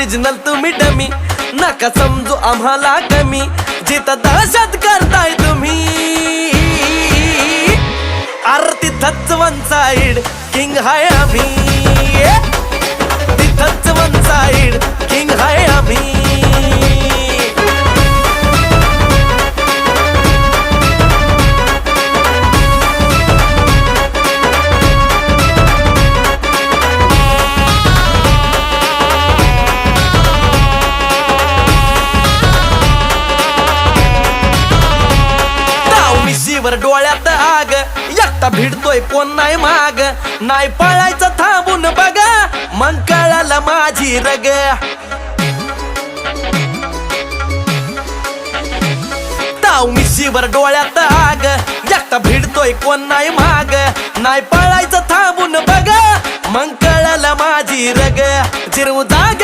Original तुम्ही dummy, नका समजू आम्हाला कमी, जिथं दहशत करताय तुम्ही. अरे तिथंच वन साइड किंग हाय आम्ही, तिथंच वन साइड किंग हाय आम्ही. वर डोळ्यात आग, एकटा भिडतोय कोण नाही माग, नाही पळायचं थांबून बघा, मग कळालं माझी रग. ताव मिशीवर डोळ्यात आग, एकटा भिडतोय कोण नाही माग, नाही पळायचं थांबून बघा, मग कळालं माझी रग. जिरवू जाग